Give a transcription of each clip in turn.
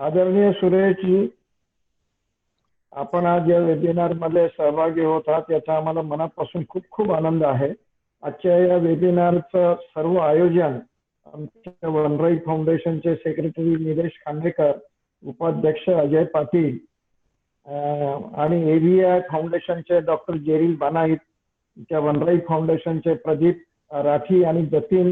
आदरणीय सुरेशजी, आपण आज या वेबिनार मध्ये सहभागी होत आहात याचा आम्हाला मनापासून खूप खूप आनंद आहे. आजच्या या वेबिनारचं सर्व आयोजन आमच्या वनराई फाउंडेशनचे सेक्रेटरी निलेश खांडेकर, उपाध्यक्ष अजय पाटील आणि एव्हीआय फाउंडेशनचे डॉक्टर जेरील बानाईत, वनराई फाउंडेशनचे प्रदीप राठी आणि जतीन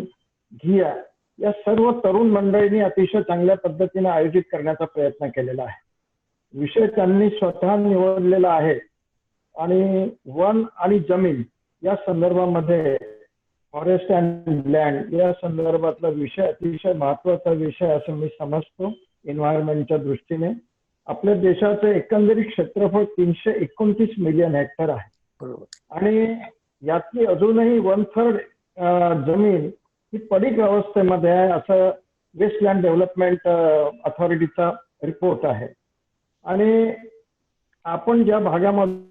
घिया या सर्व तरुण मंडळींनी अतिशय चांगल्या पद्धतीने आयोजित करण्याचा प्रयत्न केलेला आहे. विषय त्यांनी स्वतः निवडलेला आहे आणि वन आणि जमीन या संदर्भामध्ये फॉरेस्ट अँड लँड या संदर्भातला विषय अतिशय महत्वाचा विषय असं मी समजतो. एन्व्हायरमेंटच्या दृष्टीने आपल्या देशाचं एकंदरीत क्षेत्रफळ 329 मिलियन हेक्टर आहे आणि यातली अजूनही 1/3 जमीन ही पडीक अवस्थेमध्ये आहे असं वेस्टलँड डेव्हलपमेंट अथॉरिटीचा रिपोर्ट आहे. आणि आपण ज्या भागामधून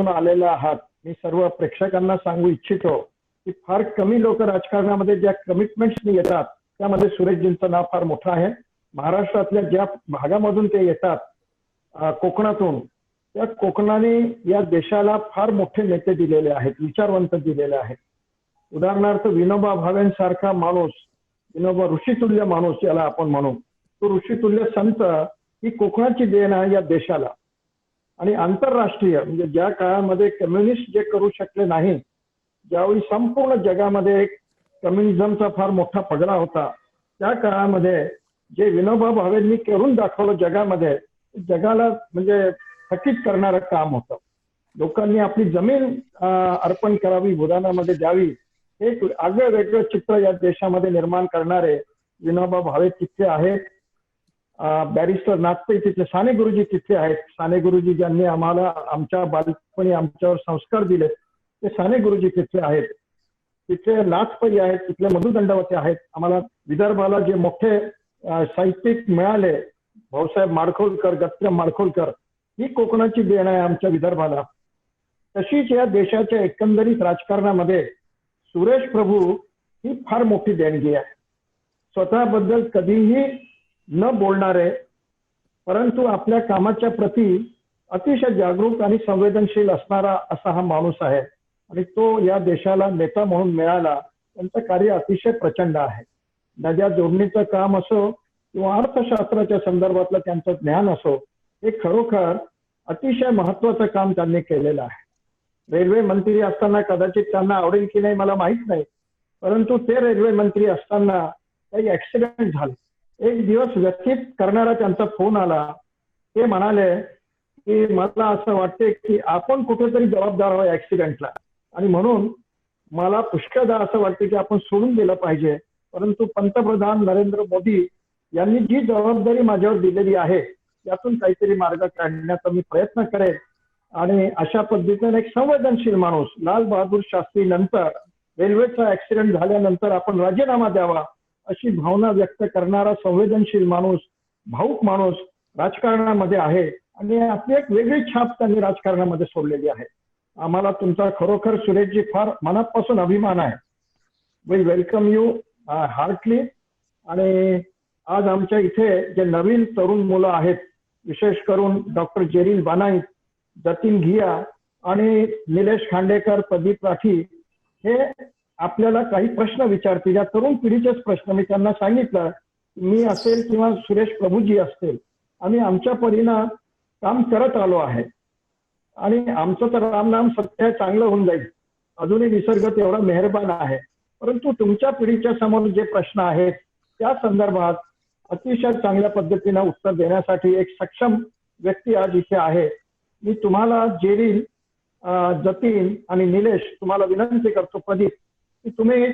आलेला आहात मी सर्व प्रेक्षकांना सांगू इच्छितो की फार कमी लोक राजकारणामध्ये ज्या कमिटमेंट्स येतात त्यामध्ये सुरेशजींचं नाव फार मोठं आहे. महाराष्ट्रातल्या ज्या भागामधून ते येतात कोकणातून, त्या कोकणाने या देशाला फार मोठे नेते दिलेले आहेत, विचारवंत दिलेले आहेत. उदाहरणार्थ विनोबा भावेंसारखा माणूस, विनोबा ऋषितुल्य माणूस याला आपण म्हणू, तो ऋषितुल्य संत ही कोकणाची देण आहे या देशाला. आणि आंतरराष्ट्रीय म्हणजे ज्या काळामध्ये कम्युनिस्ट जे करू शकले नाही, ज्यावेळी संपूर्ण जगामध्ये एक कम्युनिझमचा फार मोठा पगडा होता, त्या काळामध्ये जे विनोबा भावेंनी करून दाखवलं जगामध्ये, जगाला म्हणजे थकीत करणारं काम होतं. लोकांनी आपली जमीन अर्पण करावी, भूदानामध्ये द्यावी, एक आगळं वेगळं चित्र या देशामध्ये निर्माण करणारे विनोबा भावे तिथे आहेत. बॅरिस्टर नागपै तिथे, साने गुरुजी तिथे आहेत. साने गुरुजी ज्यांनी आम्हाला आमच्या बालपणी आमच्यावर संस्कार दिले ते साने गुरुजी तिथे आहेत. तिथे नाथपै आहेत, तिथले मधुदंडवते आहेत. आम्हाला विदर्भाला जे मोठे साहित्यिक मिळाले, भाऊसाहेब माडखोलकर, गत्रम माडखोलकर, ही कोकणाची देण आहे आमच्या विदर्भाला. तशीच या देशाच्या एकंदरीत राजकारणामध्ये सुरेश प्रभू ही फार मोठी देणगी आहे. स्वतःबद्दल कधीही न बोलणारे परंतु आपल्या कामाच्या प्रती अतिशय जागरूक आणि संवेदनशील असणारा असा हा माणूस आहे आणि तो या देशाला नेता म्हणून मिळाला. त्यांचं कार्य अतिशय प्रचंड आहे. नद्या जोडणीचं काम असो किंवा अर्थशास्त्राच्या संदर्भातलं त्यांचं ज्ञान असो, हे खरोखर अतिशय महत्वाचं काम त्यांनी केलेलं आहे. रेल्वे मंत्री असताना कदाचित त्यांना आवडेल की नाही मला माहित नाही, परंतु ते रेल्वे मंत्री असताना काही ऍक्सिडेंट झाले. एक दिवस व्यथित करणारा त्यांचा फोन आला. ते म्हणाले की मला असं वाटते की आपण कुठेतरी जबाबदार आहोत ऍक्सिडेंटला आणि म्हणून मला पुष्कळदा असं वाटते की आपण सोडून दिलं पाहिजे, परंतु पंतप्रधान नरेंद्र मोदी यांनी जी जबाबदारी माझ्यावर दिलेली आहे यातून काहीतरी मार्ग काढण्याचा मी प्रयत्न करेन. आणि अशा पद्धतीने एक संवेदनशील माणूस, लाल बहादूर शास्त्री नंतर रेल्वेचा ऍक्सिडेंट झाल्यानंतर आपण राजीनामा द्यावा अशी भावना व्यक्त करणारा संवेदनशील माणूस, भाऊक माणूस राजकारणामध्ये आहे आणि आपली एक वेगळी छाप त्यांनी राजकारणामध्ये सोडलेली आहे. आम्हाला तुमचा खरोखर सुरेशजी फार मनापासून अभिमान आहे. We welcome you heartily. आणि आज आमच्या इथे जे नवीन तरुण मुलं आहेत, विशेष करून डॉक्टर जेरील बानाईत, जतीन घिया आणि निलेश खांडेकर, प्रदीप राठी, हे आपल्याला काही प्रश्न विचारतील. या तरुण पिढीचेच प्रश्न. मी त्यांना सांगितलं मी असेल किंवा सुरेश प्रभूजी असतील, आम्ही आमच्या परीनं काम करत आलो आहे आणि आमचं तर रामनाम सत्य चांगलं होऊन जाईल. अजूनही निसर्ग तेवढा मेहरबान आहे, परंतु तुमच्या पिढीच्या समोर जे प्रश्न आहेत त्या संदर्भात अतिशय चांगल्या पद्धतीनं उत्तर देण्यासाठी एक सक्षम व्यक्ती आज इथे आहे. मी तुम्हाला जेरील, जतीन आणि निलेश तुम्हाला विनंती करतो, प्रदीप, की तुम्ही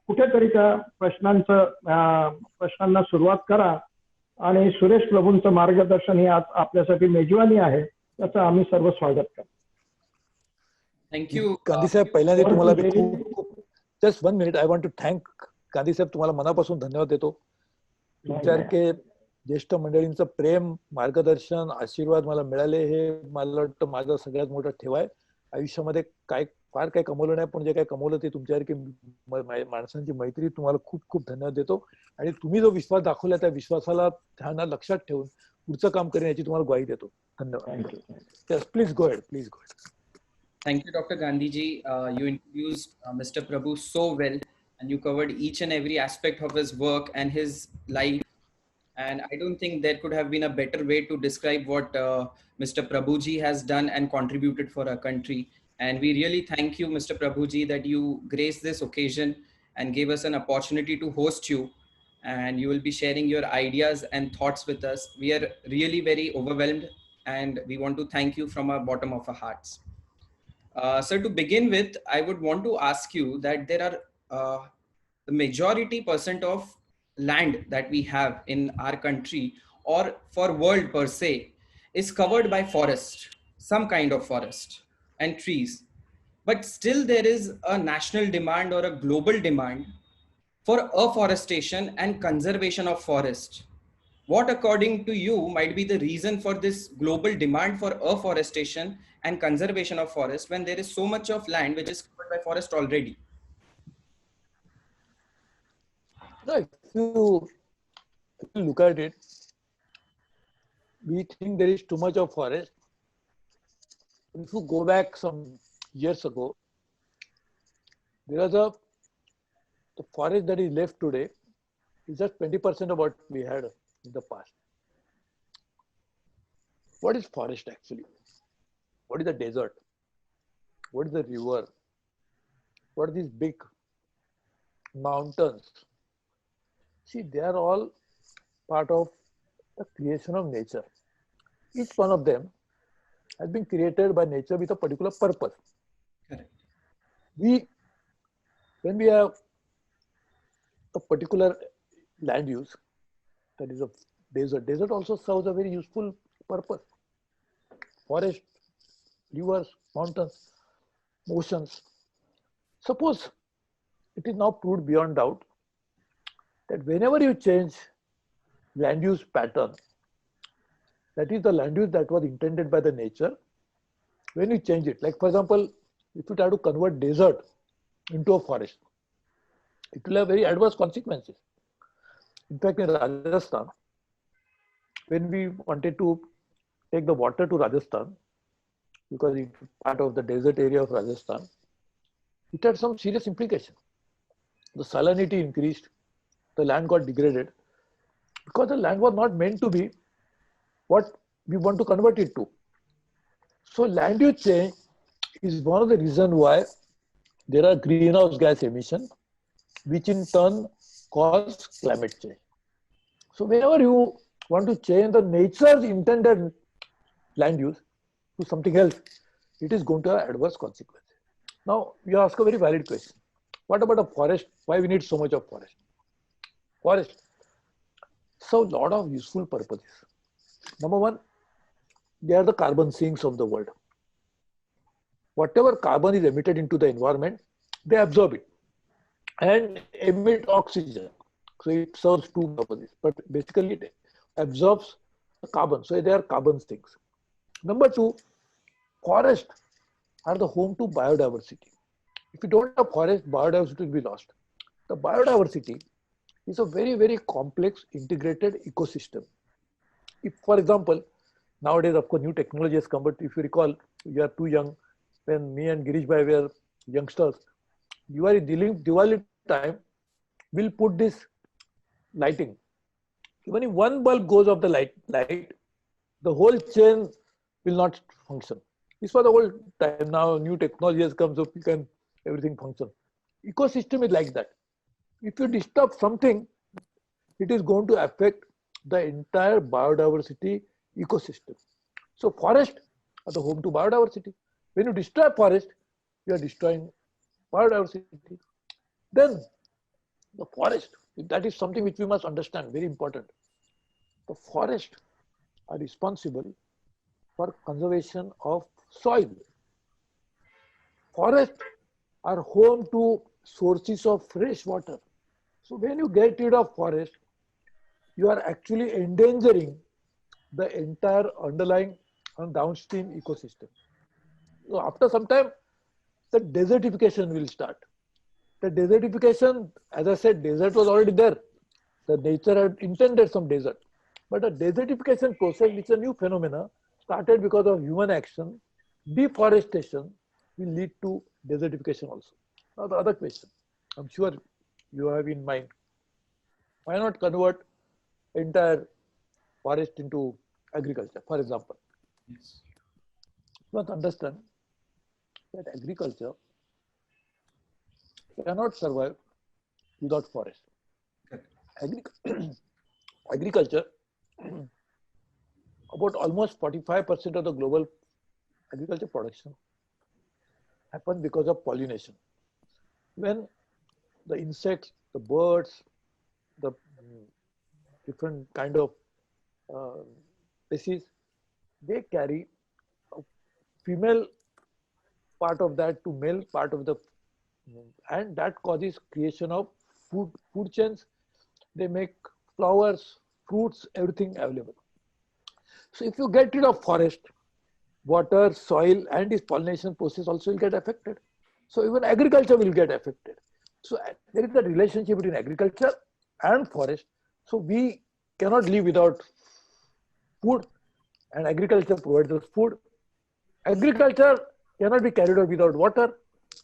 कुठेतरी त्या प्रश्नांना सुरुवात करा आणि सुरेश प्रभूंचं मार्गदर्शन हे आज आपल्यासाठी मेजवानी आहे, त्याचं आम्ही सर्व स्वागत करतो. थँक्यू गांधी साहेब. पहिल्यांदा तुम्हाला just 1 minute I want to thank Gandhi saheb, तुम्हाला मनापासून धन्यवाद देतो. तुमच्यासारखे ज्येष्ठ मंडळींचं प्रेम, मार्गदर्शन, आशीर्वाद मला मिळाले हे मला वाटतं माझा सगळ्यात मोठा ठेवा आहे. आयुष्यामध्ये काय फार काही कमवलं नाही, पण जे काही कमवलं ते तुमच्यासारखी माणसांची मैत्री, तुम्हाला खूप खूप धन्यवाद देतो. आणि तुम्ही जो विश्वास दाखवला त्या विश्वासाला ध्यान लक्षात ठेवून पुढचं काम करेन याची तुम्हाला ग्वाही देतो. धन्यवाद. Please go head, please go head. Thank you, Dr. Gandhiji. You introduced Mr. Prabhu so well, and you covered each and every aspect of his work and his life. And I don't think there could have been a better way to describe what Mr. Prabhuji has done and contributed for our country. And we really thank you, Mr. Prabhuji, that you graced this occasion and gave us an opportunity to host you. And you will be sharing your ideas and thoughts with us. We are really very overwhelmed, and we want to thank you from our bottom of our hearts. So to begin with, I would want to ask you that there are the majority percent of land that we have in our country or for world per se is covered by forest, some kind of forest and trees. But still there is a national demand or a global demand for afforestation and conservation of forest. What, according to you, might be the reason for this global demand for afforestation and conservation of forest when there is so much of land which is covered by forest already? No, if you look at it, we think there is too much of forest. If you go back some years ago, there was the forest that is left today is just 20% of what we had in the past. What is forest actually? What is the desert? What is the river? What are these big mountains? See, they are all part of the creation of nature. Each one of them has been created by nature with a particular purpose. Correct. When we have a particular land use, that is a desert also serves a very useful purpose. Forest, rivers, mountains, oceans. Suppose it is now proved beyond doubt that whenever you change land use pattern, that is the land use that was intended by the nature, when you change it, like for example, if you try to convert desert into a forest, it will have very adverse consequences. In fact, in Rajasthan, when we wanted to take the water to Rajasthan, because it's part of the desert area of Rajasthan, it had some serious implications. The salinity increased, the land got degraded, because the land was not meant to be what we want to convert it to. So land use change is one of the reasons why there are greenhouse gas emissions, which in turn cause climate change. So whenever you want to change the nature's intended land use to something else, it is going to have adverse consequences. Now you ask a very valid question. What about a forest? Why we need so much of forest? Forest. So a lot of useful purposes. Number one, they are the carbon sinks of the world. Whatever carbon is emitted into the environment, they absorb it and emit oxygen. So it serves two purposes, but basically it absorbs the carbon. So they are carbon sinks. Number two, forests are the home to biodiversity. If you don't have forest, biodiversity will be lost. The biodiversity is a very, very complex integrated ecosystem. If, for example, nowadays, of course, new technology has come, but if you recall, you are too young. When me and Girish Bhai were youngsters, you are dealing Diwali time, we'll put this lighting. Even if one bulb goes off the light, the whole chain will not function. This was the whole time. Now new technology has come, so you can everything function. Ecosystem is like that. If you disturb something, it is going to affect the entire biodiversity ecosystem. So forests are the home to biodiversity. When you destroy forest, you are destroying biodiversity. Then the forest, that is something which we must understand, very important. The forests are responsible for conservation of soil. Forests are home to sources of fresh water. So when you get rid of forest, you are actually endangering the entire underlying and downstream ecosystem. So after some time, the desertification will start. The desertification, as I said, desert was already there. The nature had intended some desert. But the desertification process, which is a new phenomena, started because of human action. Deforestation will lead to desertification also. Now the other question, I'm sure you have in mind, why not convert entire forest into agriculture, for example? Yes. You must understand that agriculture cannot survive without forest. Agriculture, about almost 45% of the global agriculture production happens because of pollination. When the insects, the birds, the different kind of species, they carry a female part of that to male part of the, and that causes creation of food chains. They make flowers, fruits, everything available. So if you get rid of forest, water, soil, and this pollination process also will get affected. So even agriculture will get affected. So there is a relationship between agriculture and forest. So we cannot live without food, and agriculture provides us food. Agriculture cannot be carried out without water,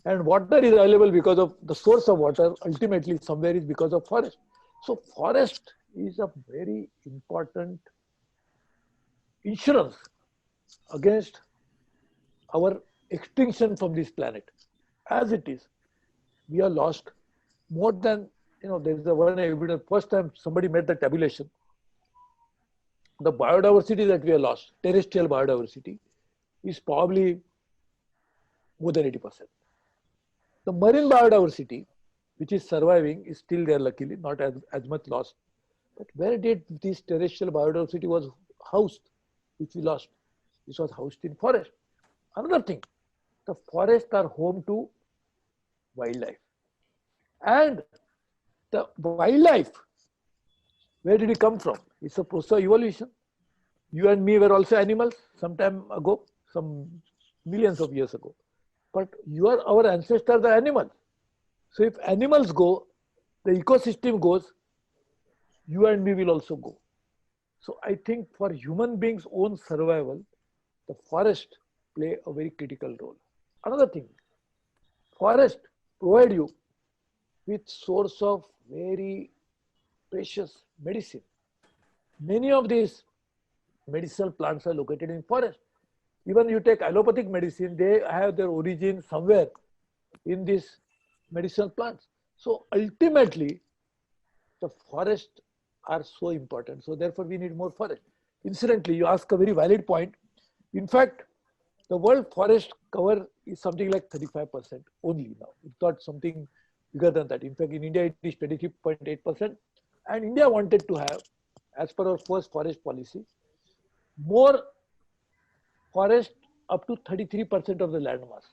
and water is available because of the source of water, ultimately somewhere is because of forest. So forest is a very important insurance against our extinction from this planet. As it is, we are lost more than, there's the one evidence, first time somebody made the tabulation. The biodiversity that we have lost, terrestrial biodiversity, is probably more than 80%. The marine biodiversity, which is surviving, is still there luckily, not as much lost. But where did this terrestrial biodiversity was housed, which we lost? This was housed in forest. Another thing, the forests are home to wildlife. And the wildlife, where did it come from? It's a process of evolution. You and me were also animals some time ago, some millions of years ago. But our ancestors are animals. So if animals go, the ecosystem goes, you and me will also go. So I think for human beings' own survival, the forest play a very critical role. Another thing, forest provide you with source of very precious medicine. Many of these medicinal plants are located in forest. Even you take allopathic medicine, they have their origin somewhere in these medicinal plants. So ultimately, the forests are so important. So therefore, we need more forest. Incidentally, you ask a very valid point. In fact, the world forest cover is something like 35% only now. It's not something bigger than that. In fact, in India, it is 23.8%. And India wanted to have, as per our first forest policy, more forest up to 33% of the land mass.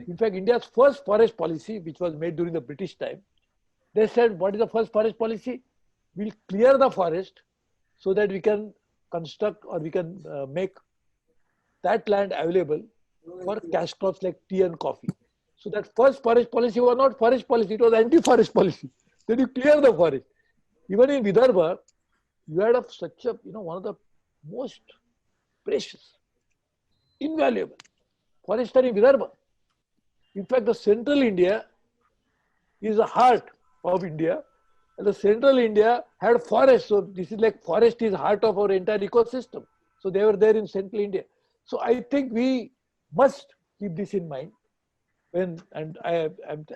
In fact, India's first forest policy, which was made during the British time, they said, what is the first forest policy? We'll clear the forest so that we can construct or we can make that land available for cash crops like tea and coffee. So that first forest policy was not forest policy, it was anti-forest policy. Then you clear the forest. Even in Vidarbha, you had such a, one of the most precious, invaluable forests are in Vidarbha. In fact, the central India is the heart of India. And the central India had forest. So this is like forest is heart of our entire ecosystem. So they were there in central India. So I think we must keep this in mind. And I am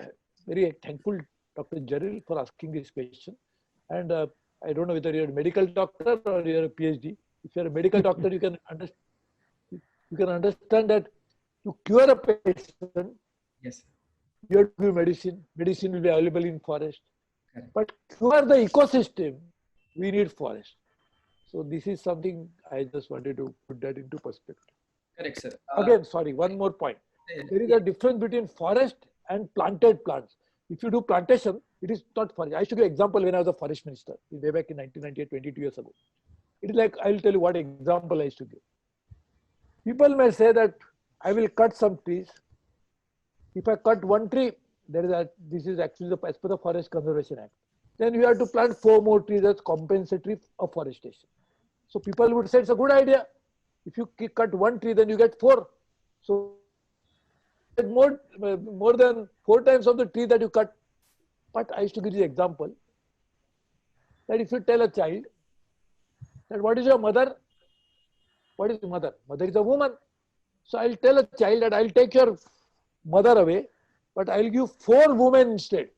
very thankful, Dr. Jaril, for asking this question. And I don't know whether you're a medical doctor or you're a PhD. If you're a medical doctor, you can understand that to cure a patient, yes, you have to give medicine. Medicine will be available in forest. But cure the ecosystem, we need forest. So this is something I just wanted to put that into perspective. Correct, sir. Again, sorry, one more point. There is a difference between forest and planted plants. If you do plantation, it is not forest. I used to give an example when I was a forest minister, way back in 1998, 22 years ago. It is like, I'll tell you what example I used to give. People may say that I will cut some trees If I cut one tree, this is actually as per the Forest Conservation Act. Then you have to plant 4 more trees as compensatory afforestation. So people would say it's a good idea. If you cut one tree, then you get 4. So more than 4 times of the tree that you cut. But I used to give you the example that if you tell a child that what is your mother? What is mother? Mother is a woman. So I'll tell a child that I'll take your mother away, but I'll give 4 women instead.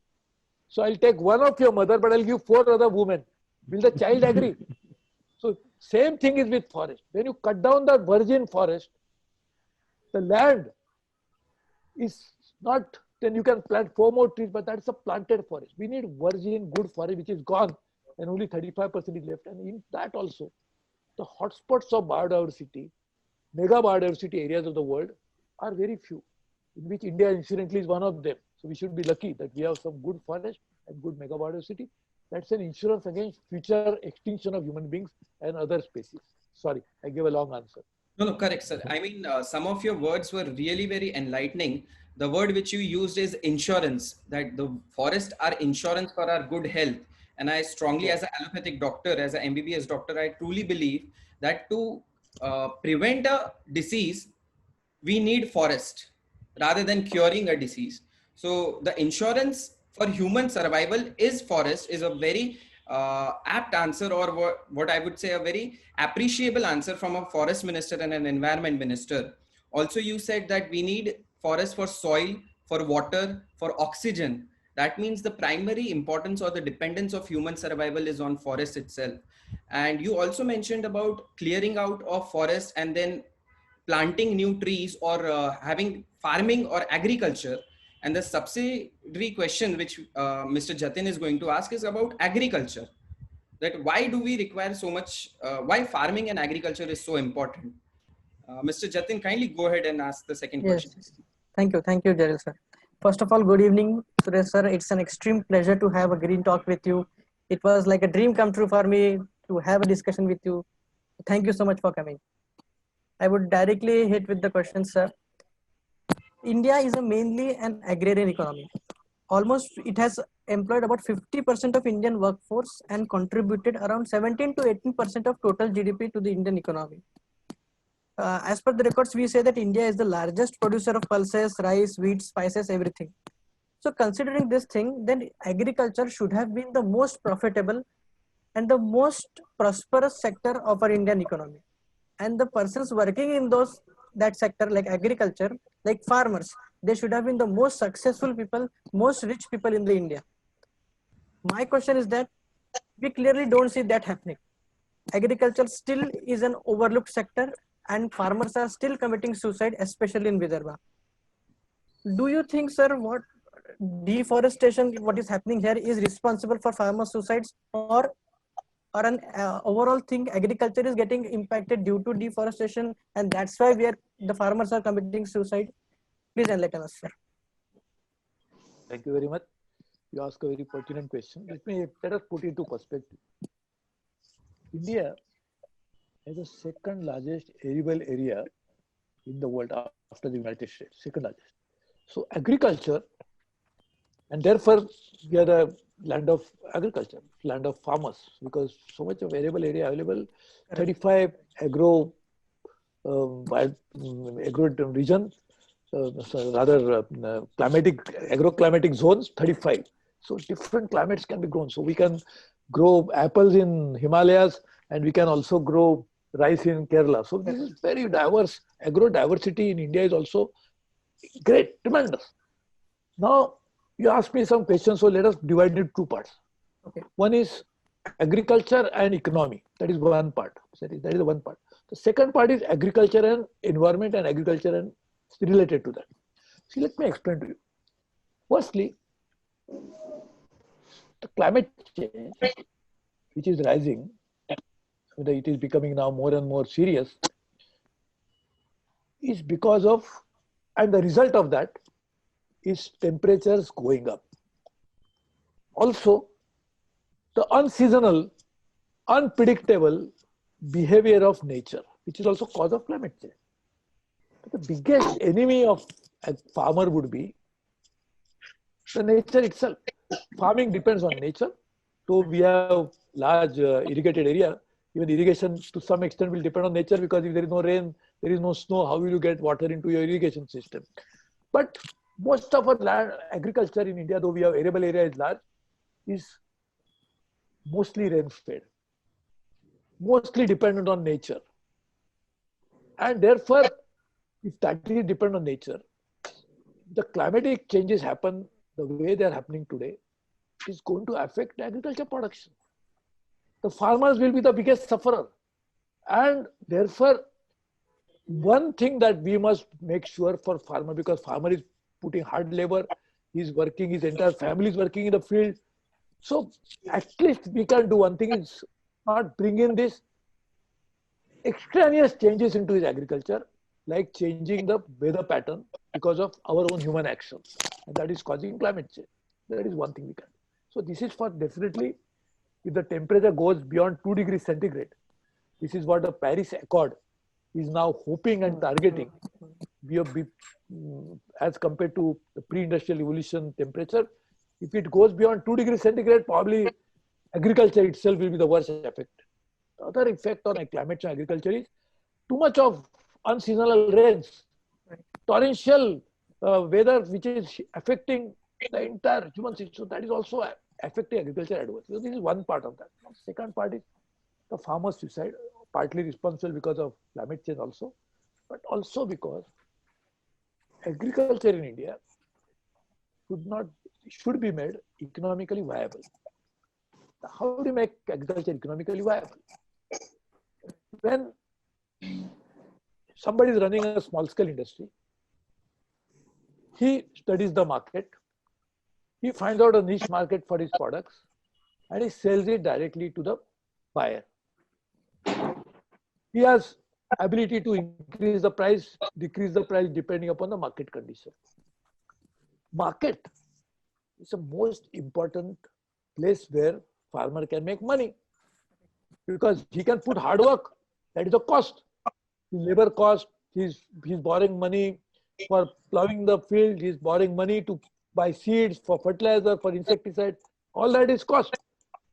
So I'll take one of your mother, but I'll give 4 other women. Will the child agree? So same thing is with forest. When you cut down the virgin forest, the land is not, then you can plant 4 more trees, but that's a planted forest. We need virgin, good forest, which is gone, and only 35% is left. And in that also, the hotspots of biodiversity, mega biodiversity areas of the world are very few, in which India incidentally is one of them. So we should be lucky that we have some good forest and good mega biodiversity. That's an insurance against future extinction of human beings and other species. Sorry, I gave a long answer. No, correct, sir. I mean, some of your words were really very enlightening. The word which you used is insurance, that the forests are insurance for our good health. And I strongly, as an allopathic doctor, as an MBBS doctor, I truly believe that to prevent a disease, we need forest rather than curing a disease. So the insurance for human survival is forest is a very apt answer, or what I would say a very appreciable answer from a forest minister and an environment minister. Also, you said that we need forest for soil, for water, for oxygen. That means the primary importance or the dependence of human survival is on forest itself. And you also mentioned about clearing out of forest and then planting new trees, or having farming or agriculture. And the subsidiary question which Mr. Jatin is going to ask is about agriculture. That why do we require so much, why farming and agriculture is so important? Mr. Jatin, kindly go ahead and ask the second question. Thank you, Daryl sir. First of all, good evening, Suresh sir. It's an extreme pleasure to have a green talk with you. It was like a dream come true for me to have a discussion with you. Thank you so much for coming. I would directly hit with the question, sir. India is mainly an agrarian economy. Almost it has employed about 50% of Indian workforce and contributed around 17 to 18% of total GDP to the Indian economy. As per the records, we say that India is the largest producer of pulses, rice, wheat, spices, everything. So considering this thing, then agriculture should have been the most profitable and the most prosperous sector of our Indian economy. And the persons working in that sector, like agriculture, like farmers, they should have been the most successful people, most rich people in the India. My question is that we clearly don't see that happening. Agriculture still is an overlooked sector, and farmers are still committing suicide, especially in Vidarbha. Do you think, sir, what deforestation, what is happening here, is responsible for farmer suicides, or an overall thing, agriculture is getting impacted due to deforestation, and that's why the farmers are committing suicide? Please enlighten us, sir. Thank you very much. You ask a very pertinent question. Let us put it into perspective. India has the second largest arable area in the world after the United States, second largest. So agriculture, and therefore we are the land of agriculture, land of farmers, because so much of arable area available. 35 agro region, agroclimatic zones, 35. So different climates can be grown. So we can grow apples in Himalayas, and we can also grow rice in Kerala. So this is very diverse. Agro diversity in India is also great, tremendous. Now, you asked me some questions, so let us divide it into 2 parts. Okay. One is agriculture and economy. That is one part. That is the one part. The second part is agriculture and environment, and agriculture and related to that. See, let me explain to you. Firstly, the climate change, which is rising, it is becoming now more and more serious, is because of, and the result of that is temperatures going up. Also, the unseasonal, unpredictable behavior of nature, which is also cause of climate change. But the biggest enemy of a farmer would be The nature itself. Farming depends on nature. So we have large irrigated area. Even irrigation to some extent will depend on nature, because if there is no rain, there is no snow, how will you get water into your irrigation system? But most of our land, agriculture in India, though we have arable area is large, is mostly rain fed, mostly dependent on nature. And therefore, if that is dependent on nature, the climatic changes happen the way they are happening today is going to affect agriculture production. The farmers will be the biggest sufferer. And therefore, one thing that we must make sure for farmer, because farmer is putting hard labor, he's working, his entire family is working in the field. So at least we can do one thing, is not bring in this extraneous changes into his agriculture, like changing the weather pattern because of our own human actions. And that is causing climate change. That is one thing we can do. So this is for definitely, if the temperature goes beyond 2 degrees centigrade, this is what the Paris Accord is now hoping and targeting. We have, as compared to the pre-industrial revolution temperature, if it goes beyond 2 degrees centigrade, probably agriculture itself will be the worst effect. The other effect on climate change agriculture is too much of unseasonal rains, torrential weather, which is affecting the entire human system. So that is also affecting agriculture adversely. So this is one part of that. Second part is the farmer's suicide, partly responsible because of climate change also, but also because agriculture in India should be made economically viable. How do you make agriculture economically viable? When somebody is running a small scale industry, he studies the market, he finds out a niche market for his products, and he sells it directly to the buyer. He has ability to increase the price, decrease the price depending upon the market condition. Market is the most important place where farmer can make money, because he can put hard work. That is the cost. His labor cost, he's borrowing money for plowing the field, he's borrowing money to buy seeds, for fertilizer, for insecticide. All that is cost.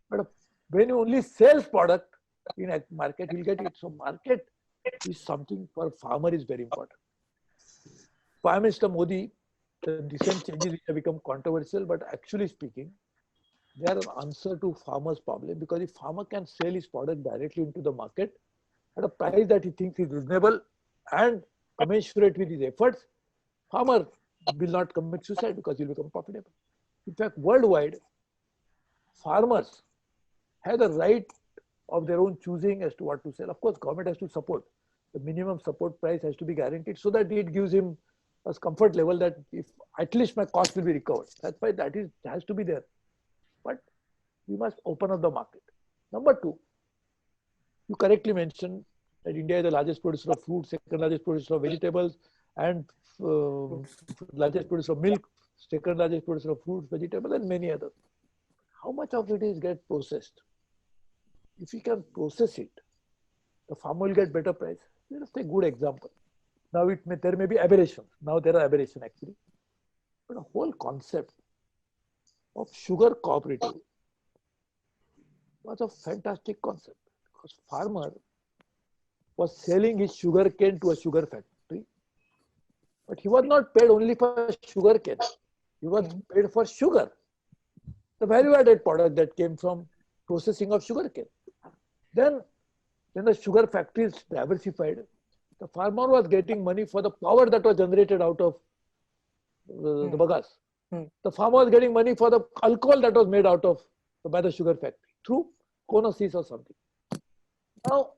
But when you only sells product in a market, he'll get it. So market is something for farmer is very important. Prime Minister Modi, the recent changes which have become controversial, but actually speaking, they are an answer to farmers' problem, because if farmer can sell his product directly into the market at a price that he thinks is reasonable and commensurate with his efforts, farmer will not commit suicide because he will become profitable. In fact, worldwide, farmers have the right of their own choosing as to what to sell. Of course, government has to support. The minimum support price has to be guaranteed so that it gives him a comfort level that if at least my cost will be recovered. That's why that has to be there. But we must open up the market. Number two, you correctly mentioned that India is the largest producer of fruit, second largest producer of vegetables, and largest producer of milk, second largest producer of fruits, vegetables, and many others. How much of it is get processed? If we can process it, the farmer will get better price. Let us take a good example. Now there may be aberrations. Now there are aberrations actually. But the whole concept of sugar cooperative was a fantastic concept, because farmer was selling his sugar cane to a sugar factory, but he was not paid only for sugar cane. He was paid for sugar, the value-added product that came from processing of sugar cane. Then when the sugar factories diversified, the farmer was getting money for the power that was generated out of the bagasse. The farmer was getting money for the alcohol that was made out of by the sugar factory through Conosis or something. Now,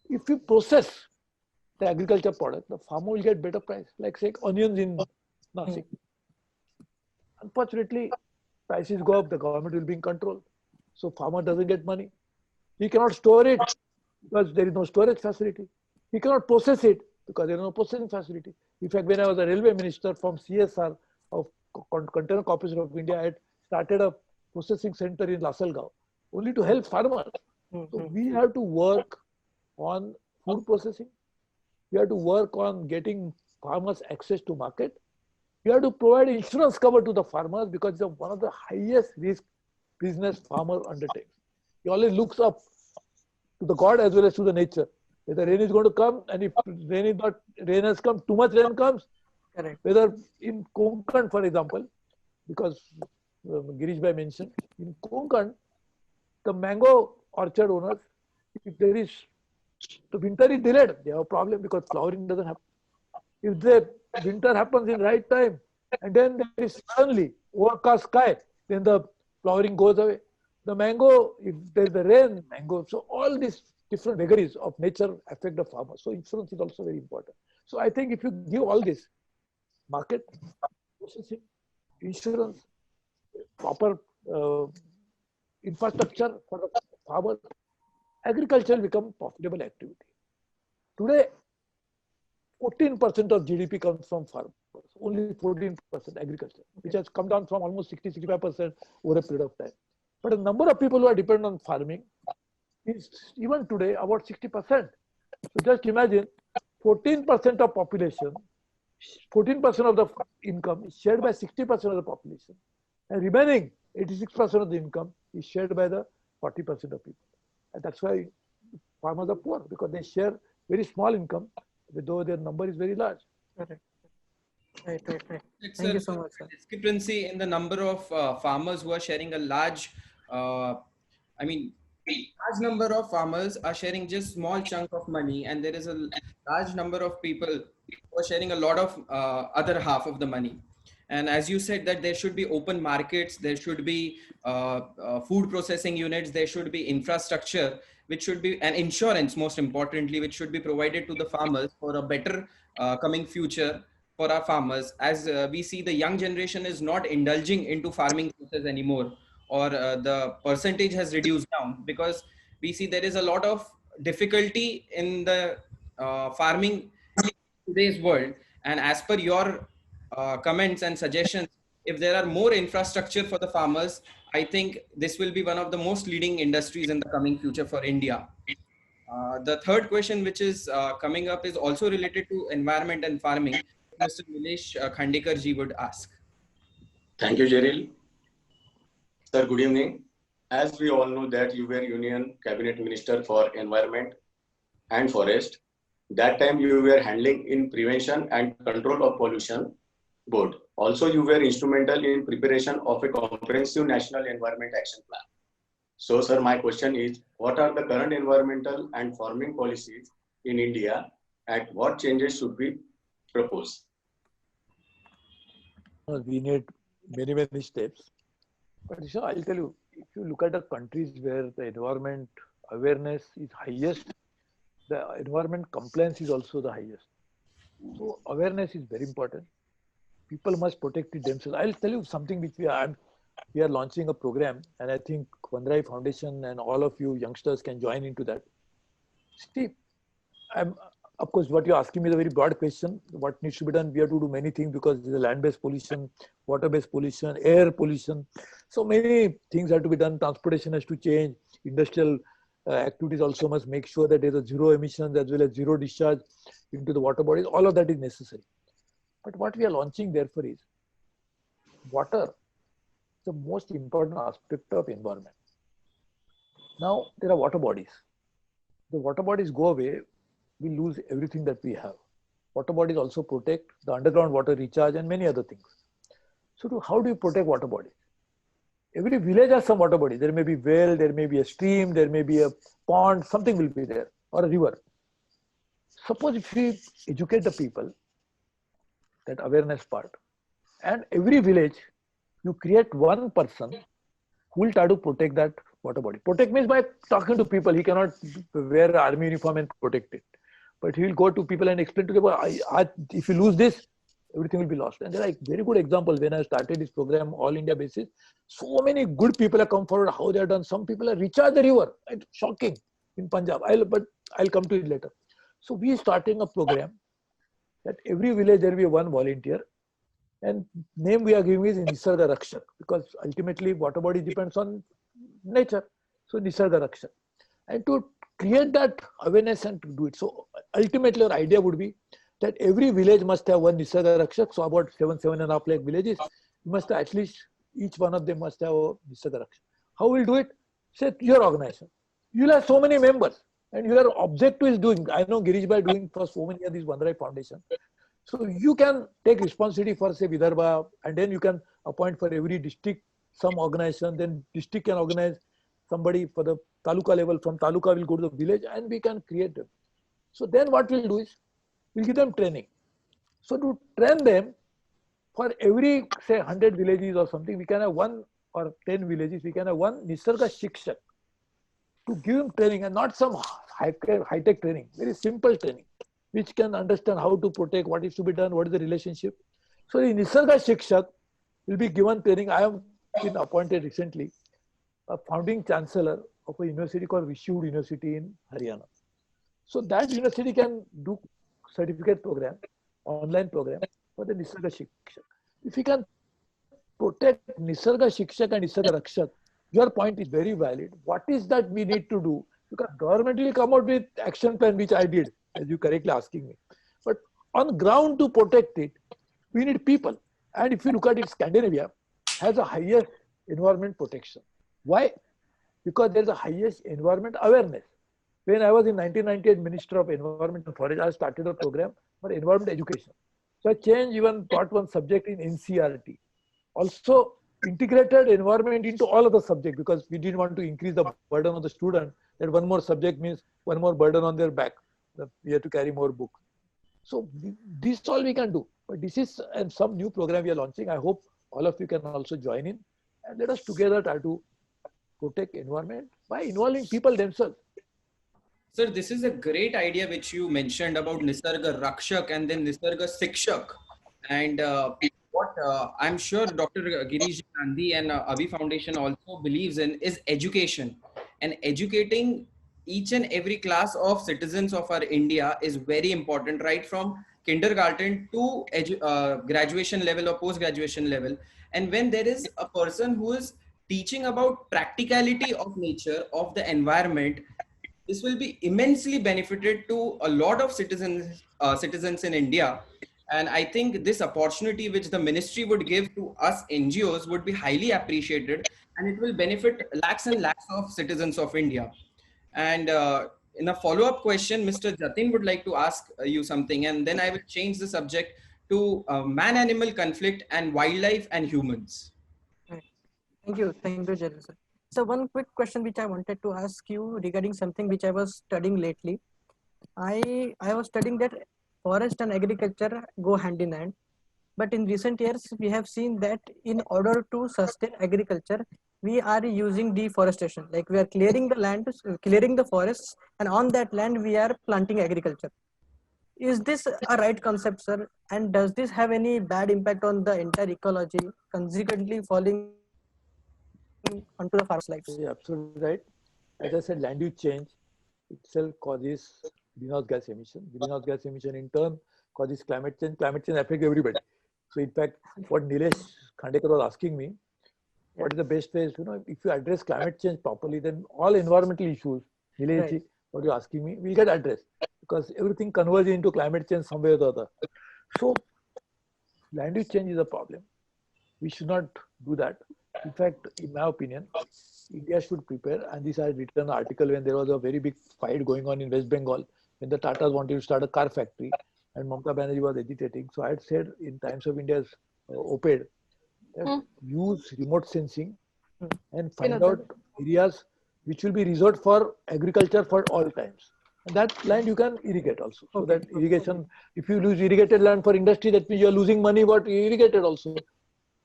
if you process the agriculture product, the farmer will get better price, like say onions in Nasik. Unfortunately, prices go up, the government will be in control. So farmer doesn't get money. He cannot store it because there is no storage facility. He cannot process it because there is no processing facility. In fact, when I was a railway minister from CSR of Container Corporation of India, I had started a processing center in Lasalgaon only to help farmers. So we have to work on food processing. We have to work on getting farmers access to market. You have to provide insurance cover to the farmers because it's one of the highest risk business farmer undertakes. He always looks up to the God as well as to the nature. Whether rain is going to come, and if rain has come, too much rain comes. Correct. Whether in Konkan, for example, because Girish Bhai mentioned, in Konkan, the mango orchard owners, if the winter is delayed, they have a problem because flowering doesn't happen. If the winter happens in right time, and then there is suddenly overcast sky, then the flowering goes away. The mango, if there is the rain, mango. So all these different vagaries of nature affect the farmer. So insurance is also very important. So I think if you give all this, market, processing, insurance, proper infrastructure for the farmer, agriculture will become profitable activity. Today, 14% of GDP comes from farmers, only 14% agriculture, which has come down from almost 60-65% over a period of time. But the number of people who are dependent on farming is even today about 60%. So just imagine 14% of population, 14% of the income is shared by 60% of the population, and remaining 86% of the income is shared by the 40% of people. And that's why farmers are poor, because they share very small income, though their number is very large. Right. Thank you so much, sir. Discrepancy in the number of farmers who are sharing a large, large number of farmers are sharing just small chunk of money, and there is a large number of people who are sharing a lot of other half of the money. And as you said, that there should be open markets, there should be food processing units, there should be infrastructure, which should be, and insurance most importantly, which should be provided to the farmers for a better coming future for our farmers. As we see, the young generation is not indulging into farming process anymore, or the percentage has reduced down, because we see there is a lot of difficulty in the farming in today's world. And as per your comments and suggestions, if there are more infrastructure for the farmers, I think this will be one of the most leading industries in the coming future for India. The third question, which is coming up, is also related to environment and farming. Mr. Nilesh Khandekar ji would ask. Thank you, Jeril. Sir, good evening. As we all know that you were Union Cabinet Minister for Environment and Forest. That time you were handling in prevention and control of pollution board. Also, you were instrumental in preparation of a comprehensive national environment action plan. So, sir, my question is, what are the current environmental and farming policies in India, and what changes should be proposed? We need many steps. But I'll tell you, if you look at the countries where the environment awareness is highest, the environment compliance is also the highest. So awareness is very important. People must protect it themselves. I'll tell you something which we are launching a program, and I think Vanrai Foundation and all of you youngsters can join into that. See, of course, what you're asking me is a very broad question. What needs to be done? We have to do many things, because there's a land-based pollution, water-based pollution, air pollution. So many things have to be done. Transportation has to change. Industrial activities also must make sure that there's a zero emissions as well as zero discharge into the water bodies. All of that is necessary. But what we are launching therefore is water, the most important aspect of environment. Now there are water bodies. The water bodies go away, we lose everything that we have. Water bodies also protect the underground water recharge and many other things. So how do you protect water bodies? Every village has some water body. There may be well, there may be a stream, there may be a pond, something will be there, or a river. Suppose if we educate the people, that awareness part, and every village, you create one person who will try to protect that water body. Protect means by talking to people. He cannot wear an army uniform and protect it. But he will go to people and explain to them, if you lose this, everything will be lost. And there are very good examples. When I started this program, all India basis, so many good people have come forward, how they have done. Some people have recharged the river. It's shocking in Punjab. But I'll come to it later. So we are starting a program that every village there will be one volunteer, and name we are giving is Nisarga Rakshak, because ultimately water body depends on nature. So Nisarga Rakshak. And to create that awareness and to do it. So ultimately our idea would be that every village must have one Nisarga Rakshak. So about 7.5 lakh villages, you must have at least each one of them must have a Nisarga Rakshak. How will do it? Say your organization. You'll have so many members, and your objective is doing. I know Girish Bhai doing for so many of these Vandarai Foundation. So you can take responsibility for say Vidarbha, and then you can appoint for every district some organization. Then district can organize somebody for the taluka level. From taluka will go to the village, and we can create them. So then what we'll do is we'll give them training. So to train them for every say 100 villages or something, we can have 1 or 10 villages. We can have one Nisarga Shikshak to give him training, and not some high-tech training. Very simple training, which can understand how to protect, what is to be done, what is the relationship. So the Nisarga Shikshak will be given training. I have been appointed recently a founding chancellor of a university called Vishuddha University in Haryana. So that university can do certificate program, online program for the Nisarga Shikshak. If we can protect Nisarga Shikshak and Nisarga Rakshak, your point is very valid. What is that we need to do? Because government will come out with action plan, which I did, as you correctly asking me. But on ground to protect it, we need people. And if you look at it, Scandinavia has the highest environment protection. Why? Because there's a highest environment awareness. When I was in 1998 Minister of Environment and Forest, I started a program for environment education. So I changed, even taught one subject in NCERT. Also integrated environment into all of the subjects, because we didn't want to increase the burden on the student, that one more subject means one more burden on their back. We have to carry more books. So this all we can do. But this is some new program we are launching. I hope all of you can also join in, and let us together try to protect environment by involving people themselves. Sir, this is a great idea which you mentioned about Nisarga Rakshak and then Nisarga Shikshak. And what I'm sure Dr. Girish Gandhi and Avi Foundation also believes in is education. And educating each and every class of citizens of our India is very important, right from kindergarten to graduation level or post-graduation level. And when there is a person who is teaching about practicality of nature, of the environment, this will be immensely benefited to a lot of citizens in India. And I think this opportunity which the ministry would give to us NGOs would be highly appreciated, and it will benefit lakhs and lakhs of citizens of India. And in a follow-up question, Mr. Jatin would like to ask you something, and then I will change the subject to man-animal conflict and wildlife and humans. Thank you, Jerry sir. So one quick question which I wanted to ask you regarding something which I was studying lately. I was studying that forest and agriculture go hand in hand. But in recent years, we have seen that in order to sustain agriculture, we are using deforestation. Like we are clearing the land, clearing the forests, and on that land we are planting agriculture. Is this a right concept, sir? And does this have any bad impact on the entire ecology, consequently falling onto the forest lives? Yeah, absolutely right. As I said, land use change itself causes greenhouse gas emission. Greenhouse gas emission in turn causes climate change. Climate change affects everybody. So in fact, what Nilesh Khandekar was asking me, what is the best way? If you address climate change properly, then all environmental issues, Nilesh, right, what you're asking me, will get addressed, because everything converges into climate change some way or the other. So land use change is a problem. We should not do that. In fact, in my opinion, India should prepare, and this I had written an article when there was a very big fight going on in West Bengal, when the Tatas wanted to start a car factory and Mamata Banerjee was agitating. So I had said in Times of India's op-ed, use remote sensing and find out areas which will be reserved for agriculture for all times. And that land you can irrigate also. So that irrigation, if you lose irrigated land for industry, that means you are losing money but irrigated also.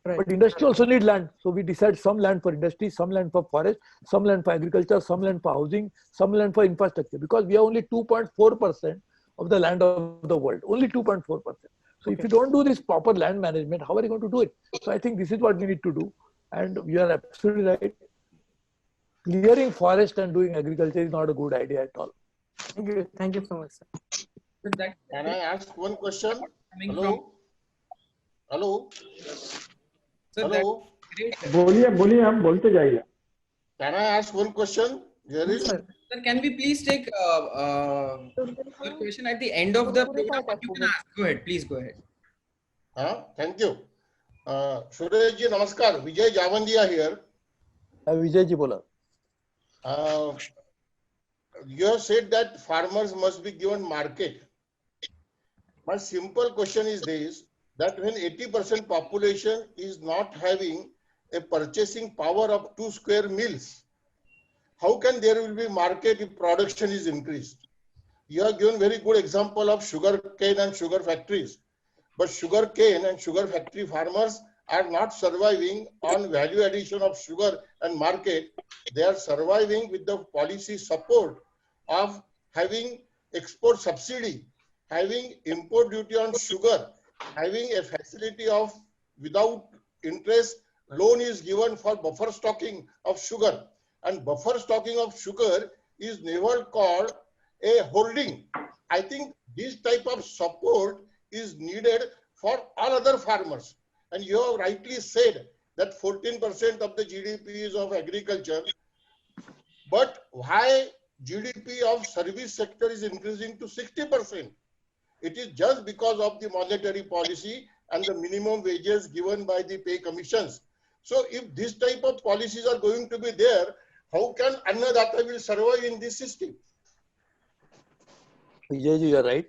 Right. But industry also need land. So we decide some land for industry, some land for forest, some land for agriculture, some land for housing, some land for infrastructure. Because we have only 2.4% of the land of the world. Only 2.4%. So if you don't do this proper land management, how are you going to do it? So I think this is what we need to do. And you are absolutely right. Clearing forest and doing agriculture is not a good idea at all. Thank you. Thank you so much, sir. Can I ask one question? Hello? Hello? बोलिए बोलिए, हम बोलते जाइए. Can I ask one question, Jerry? Sir, Sir, can we please take your question at the end of the program? But you can ask. Go ahead. Please go ahead. Thank you. Suresh ji, namaskar. Vijay Javandia here. Vijay ji bola. You have said that farmers must be given market. My simple question is this, that when 80% population is not having a purchasing power of 2 square meals, how can there will be market if production is increased? You have given very good example of sugar cane and sugar factories, but sugar cane and sugar factory farmers are not surviving on value addition of sugar and market. They are surviving with the policy support of having export subsidy, having import duty on sugar, having a facility of without interest loan is given for buffer stocking of sugar, and buffer stocking of sugar is never called a holding. I think this type of support is needed for all other farmers. And you have rightly said that 14% of the GDP is of agriculture. But why GDP of service sector is increasing to 60%? It is just because of the monetary policy and the minimum wages given by the pay commissions. So if this type of policies are going to be there, how can Annadata will survive in this system? Vijay ji, you are right.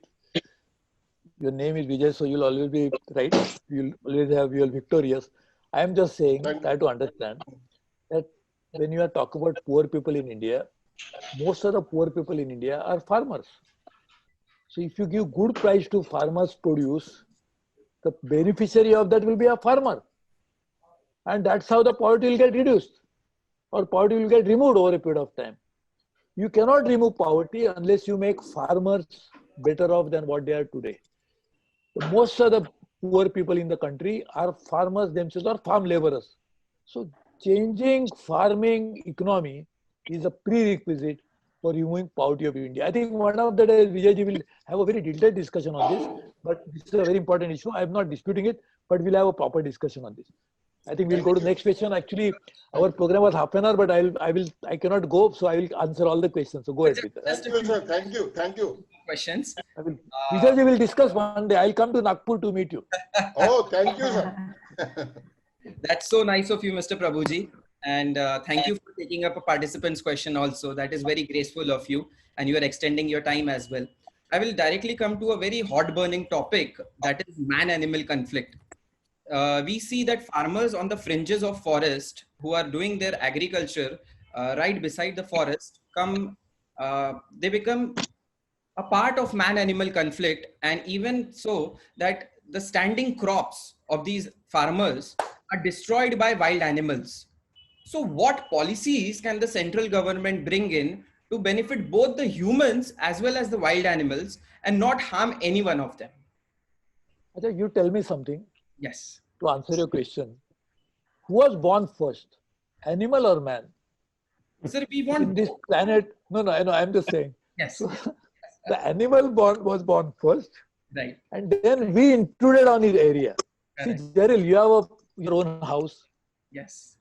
Your name is Vijay, so you'll always be right. You'll always have, you'll victorious. I am just saying, try to understand that when you are talking about poor people in India, most of the poor people in India are farmers. So if you give good price to farmers' produce, the beneficiary of that will be a farmer. And that's how the poverty will get reduced, or poverty will get removed over a period of time. You cannot remove poverty unless you make farmers better off than what they are today. So most of the poor people in the country are farmers themselves or farm laborers. So changing farming economy is a prerequisite for removing poverty of India. I think one of the days Vijayji will have a very detailed discussion on this, but this is a very important issue. I am not disputing it, but we'll have a proper discussion on this. I think we'll go to the next question. Actually, our program was half an hour, but I cannot go, so I will answer all the questions. So go ahead, Peter. Thank you, sir. Thank you. Thank you. Questions. Vijayji will discuss one day. I'll come to Nagpur to meet you. Oh, thank you, sir. That's so nice of you, Mr. Prabhuji. And thank you for taking up a participant's question also. That is very graceful of you. And you are extending your time as well. I will directly come to a very hot burning topic, that is man-animal conflict. We see that farmers on the fringes of forest who are doing their agriculture right beside the forest they become a part of man-animal conflict, and even so that the standing crops of these farmers are destroyed by wild animals. So what policies can the central government bring in to benefit both the humans as well as the wild animals and not harm any one of them? Ajay, you tell me something. Yes. To answer your question, who was born first, animal or man? Sir, we want in this planet. No, I know. I'm just saying. Yes. So, the animal was born first, right? And then we intruded on his area. Correct. See, Daryl, you have your own house. Yes.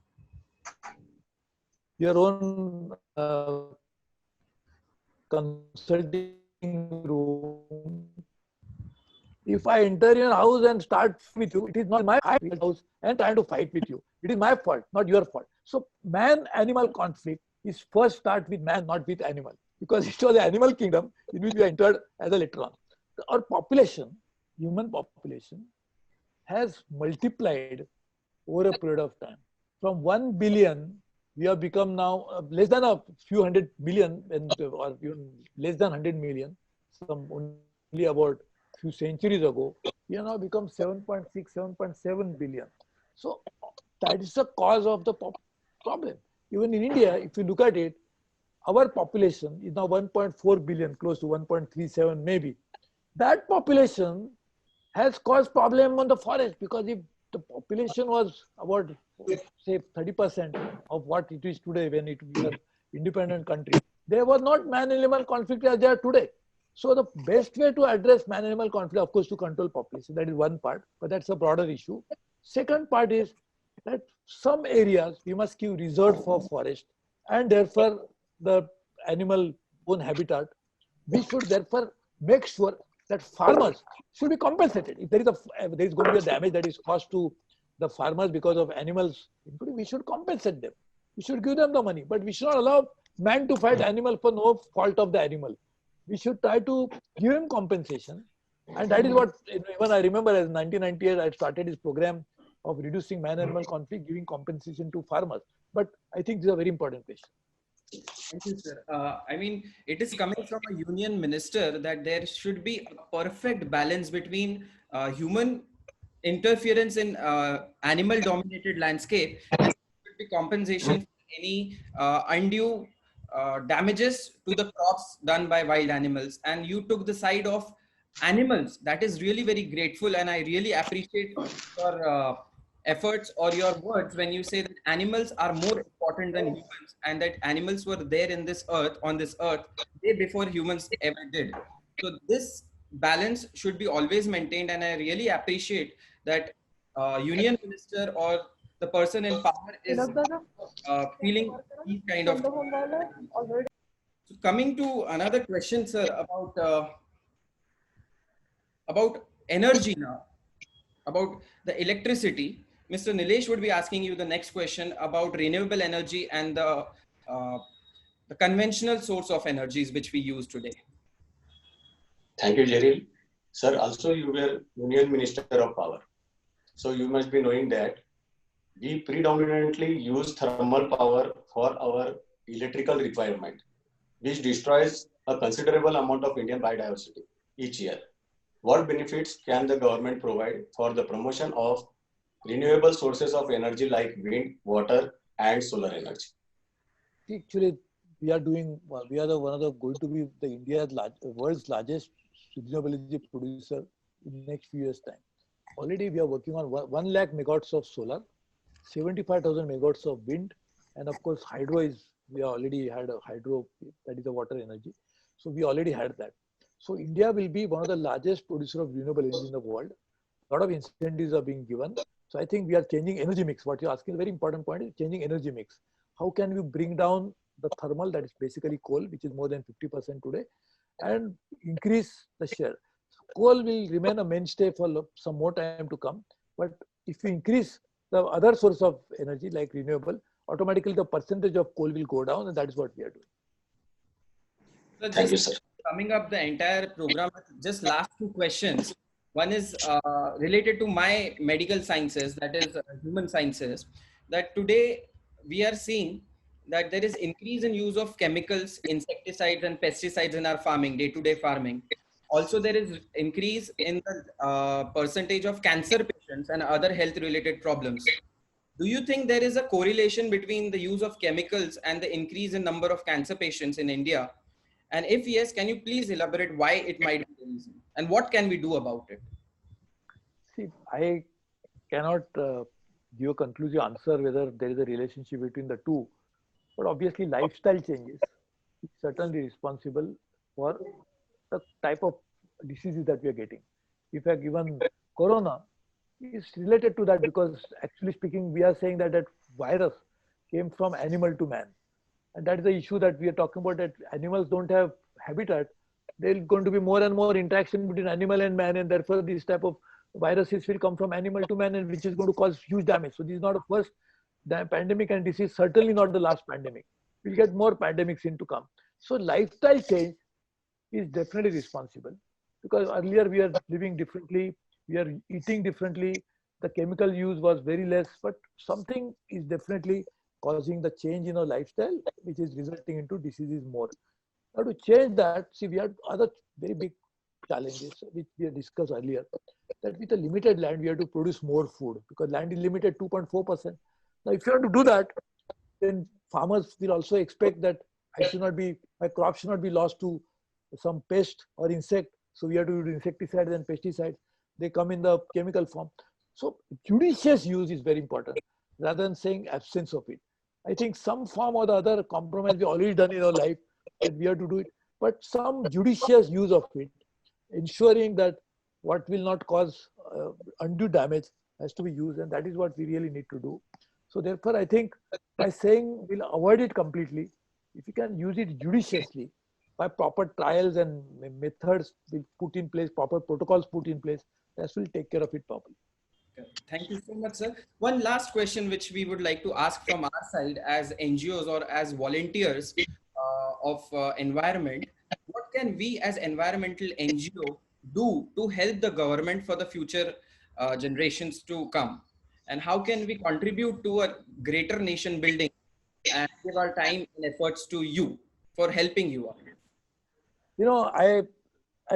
Your own consulting room. If I enter your house and start with you, it is not my house and trying to fight with you. It is my fault, not your fault. So man-animal conflict is first start with man, not with animal. Because it was the animal kingdom in which we entered as a later on. Our population, human population, has multiplied over a period of time. From 1 billion, we have become now less than a few hundred million, or even less than 100 million, some only about few centuries ago, we have now become 7.6, 7.7 billion. So that is the cause of the problem. Even in India, if you look at it, our population is now 1.4 billion, close to 1.37 maybe. That population has caused problem on the forest, because if the population was about, say, 30% of what it is today when it was an independent country, there was not man-animal conflict as there today. So the best way to address man-animal conflict, of course, to control population. That is one part, but that's a broader issue. Second part is that some areas we must give reserved for forest, and therefore the animal own habitat, we should therefore make sure that farmers should be compensated. If there is going to be a damage that is caused to the farmers because of animals, we should compensate them. We should give them the money, but we should not allow man to fight animal for no fault of the animal. We should try to give him compensation. And that is what, even I remember as 1998, I started this program of reducing man-animal conflict, giving compensation to farmers. But I think this is a very important question. Thank you, sir. I mean, it is coming from a union minister that there should be a perfect balance between human interference in animal-dominated landscape and there should be compensation for any undue damages to the crops done by wild animals. And you took the side of animals. That is really very grateful, and I really appreciate your efforts or your words when you say that animals are more important than humans, and that animals were there in this earth, on this earth, way before humans ever did. So this balance should be always maintained, and I really appreciate that union minister or the person in power is feeling these kind of. So coming to another question, sir, about energy now, about the electricity. Mr. Nilesh would be asking you the next question about renewable energy and the conventional source of energies which we use today. Thank you, Jeril. Sir, also you were Union Minister of Power. So you must be knowing that we predominantly use thermal power for our electrical requirement, which destroys a considerable amount of Indian biodiversity each year. What benefits can the government provide for the promotion of renewable sources of energy like wind, water, and solar energy? Actually, we are doing, we are going to be the world's largest renewable energy producer in the next few years' time. Already we are working on 1 lakh megawatts of solar, 75,000 megawatts of wind, and of course hydro is, we already had a hydro, that is a water energy. So we already had that. So India will be one of the largest producer of renewable energy in the world. A lot of incentives are being given. So I think we are changing energy mix. What you're asking, a very important point, is changing energy mix. How can we bring down the thermal, that is basically coal, which is more than 50% today, and increase the share. Coal will remain a mainstay for some more time to come. But if we increase the other source of energy like renewable, automatically the percentage of coal will go down, and that is what we are doing. So Thank you, sir. Summing up the entire program, just last 2 questions. One is related to my medical sciences, that is human sciences, that today we are seeing that there is increase in use of chemicals, insecticides and pesticides in our farming, day-to-day farming. Also, there is increase in the percentage of cancer patients and other health-related problems. Do you think there is a correlation between the use of chemicals and the increase in number of cancer patients in India? And if yes, can you please elaborate why it might be the reason? And what can we do about it? See, I cannot give a conclusive answer whether there is a relationship between the two. But obviously, lifestyle changes is certainly responsible for the type of diseases that we are getting. If I are given corona, it's related to that, because actually speaking, we are saying that that virus came from animal to man. And that is the issue that we are talking about, that animals don't have habitat. There's going to be more and more interaction between animal and man, and therefore this type of viruses will come from animal to man, and which is going to cause huge damage. So this is not a first pandemic, and this is certainly not the last pandemic. We'll get more pandemics in to come. So lifestyle change is definitely responsible, because earlier we are living differently, we are eating differently, the chemical use was very less, but something is definitely causing the change in our lifestyle, which is resulting into diseases more. Now to change that, see, we have other very big challenges which we have discussed earlier, that with a limited land, we have to produce more food, because land is limited 2.4%. Now, if you want to do that, then farmers will also expect that my crop should not be lost to some pest or insect. So we have to use insecticides and pesticides. They come in the chemical form. So judicious use is very important, rather than saying absence of it. I think some form or the other compromise we already done in our life, that we have to do it, but some judicious use of it, ensuring that what will not cause undue damage has to be used, and that is what we really need to do. So therefore, I think by saying we'll avoid it completely if you can use it judiciously by proper trials and methods put in place, proper protocols put in place, that will take care of it properly. Thank you so much, sir. One last question which we would like to ask from our side as NGOs or as volunteers of environment. What can we as environmental NGO do to help the government for the future generations to come? And how can we contribute to a greater nation building and give our time and efforts to you for helping you out? You know, I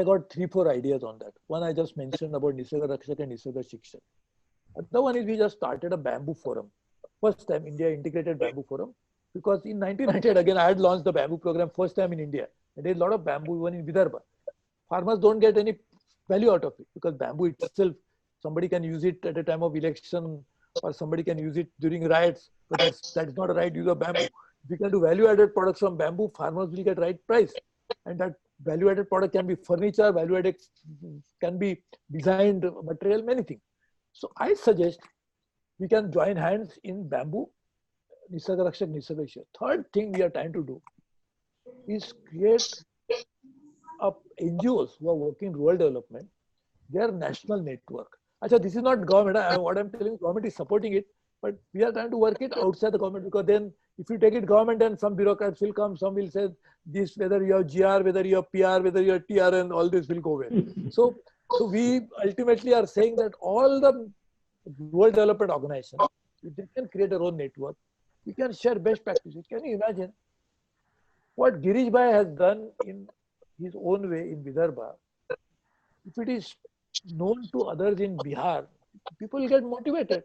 got 3-4 ideas on that. One I just mentioned about Nisarga Rakshak and Nisarga Shiksha. The one is we just started a bamboo forum. First time India integrated bamboo forum, because in 1998 again I had launched the bamboo program first time in India. And there's a lot of bamboo even in Vidarbha. Farmers don't get any value out of it because bamboo itself, somebody can use it at a time of election or somebody can use it during riots, but that's not a right use of bamboo. If you can do value-added products from bamboo, farmers will get right price. And that value-added product can be furniture, value-added can be designed material, many things. So I suggest we can join hands in bamboo, Nisarga Rakshak, Nisarga Shiksha. Third thing we are trying to do is create NGOs who are working in rural development, their national network. Achha, this is not government. What I'm telling you, government is supporting it, but we are trying to work it outside the government, because then if you take it government, then some bureaucrats will come, some will say this, whether you have GR, whether you have PR, whether you have TR, and all this will go away. So we ultimately are saying that all the rural development organizations, they can create their own network. We can share best practices. Can you imagine what Girish Bhai has done in his own way in Vidarbha? If it is known to others in Bihar, people get motivated.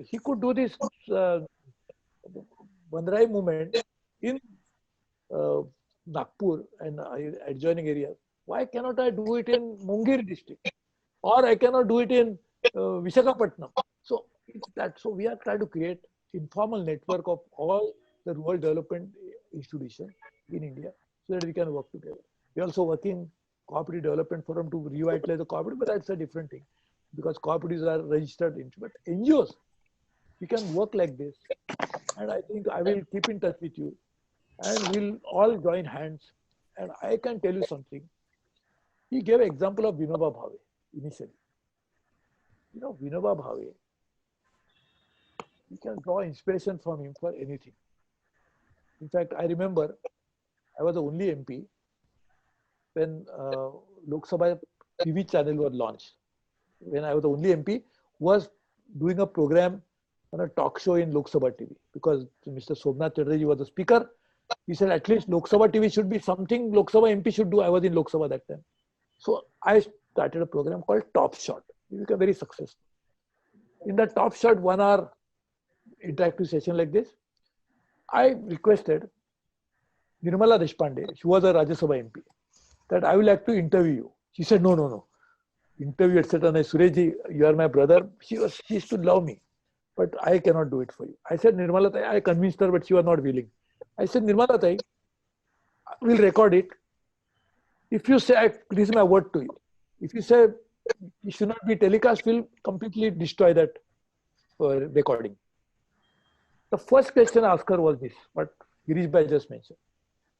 He could do this Bandrai movement in Nagpur and adjoining areas. Why cannot I do it in Mungir district? Or I cannot do it in Visakhapatnam? So it's that. So we are trying to create informal network of all the rural development institutions in India so that we can work together. We are also working cooperative development forum to revitalize the cooperative, but that's a different thing because cooperatives are registered into. But NGOs, we can work like this, and I think I will keep in touch with you, and we'll all join hands. And I can tell you something. He gave an example of Vinoba Bhave initially. You know, Vinoba Bhave, you can draw inspiration from him for anything. In fact, I remember I was the only MP when Lok Sabha TV channel was launched. When I was the only MP who was doing a program on a talk show in Lok Sabha TV, because Mr. Somnath Chatterjee was the speaker. He said at least Lok Sabha TV should be something Lok Sabha MP should do. I was in Lok Sabha that time. So I started a program called Top Shot. It became very successful. In the Top Shot 1 hour interactive session like this, I requested Nirmala Deshpande, she was a Rajya Sabha MP, that I will have to interview you. She said, no. Interview, etc. Surejji, you are my brother. She used to love me, but I cannot do it for you. I said, Nirmala Thai, I convinced her, but she was not willing. I said, Nirmala Thai, we'll record it. If you say, this is my word to you. If you say it should not be telecast, we'll completely destroy that recording. The first question I asked her was this, what Girish Bhai just mentioned.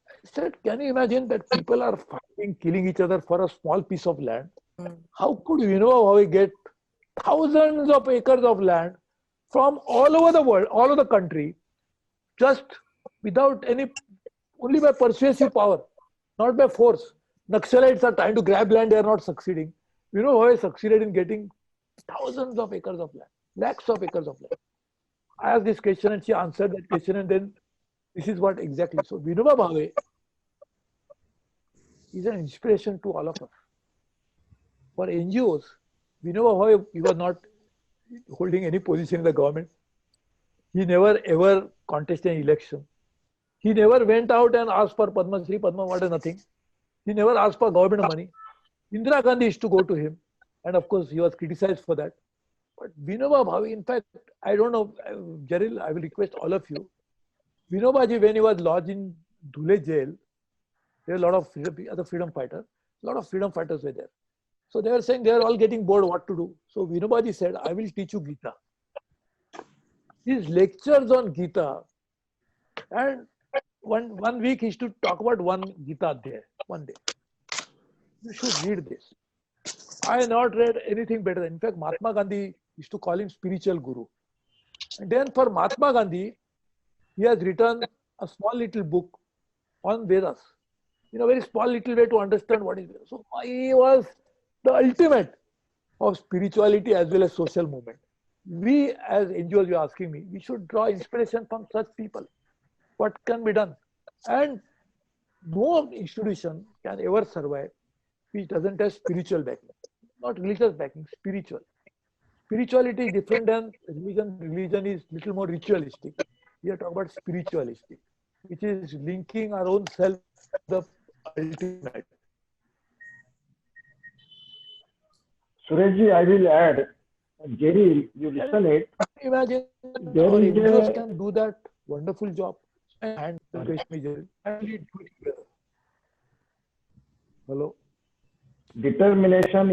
I said, can you imagine that people are fighting, killing each other for a small piece of land? How could you know how we get thousands of acres of land from all over the world, all over the country, just without any, only by persuasive power, not by force. Naxalites are trying to grab land, they are not succeeding. You know how I succeeded in getting thousands of acres of land, lakhs of acres of land. I asked this question and she answered that question, and then this is what exactly. So Vinoba Bhave is an inspiration to all of us. For NGOs, Vinoba Bhave, he was not holding any position in the government. He never ever contested an election. He never went out and asked for Padma Shri, Padma Award, nothing. He never asked for government money. Indira Gandhi used to go to him, and of course he was criticized for that. But Vinoba Bhave, in fact, I don't know, Jaril, I will request all of you. Vinoba ji, when he was lodged in Dhule jail, there were a lot of other freedom fighters. A lot of freedom fighters were there. So they were saying they are all getting bored what to do. So Vinoba ji said, I will teach you Gita. His lectures on Gita, and one week he should talk about one Gita there, one day. You should read this. I have not read anything better. In fact, Mahatma Gandhi used to call him spiritual guru. And then for Mahatma Gandhi, he has written a small little book on Vedas in a very small little way to understand what is Vedas. So he was the ultimate of spirituality as well as social movement. We as NGOs, you're asking me, we should draw inspiration from such people. What can be done? And no institution can ever survive which doesn't have spiritual backing. Not religious backing, spiritual. Spirituality is different than religion. Religion is little more ritualistic. We are talking about spiritualistic, which is linking our own self to the ultimate. Sureshji, I will add, Jerry, you listen it. Imagine our NGOs can do that wonderful job. And the question is, and we do it together. Hello? Determination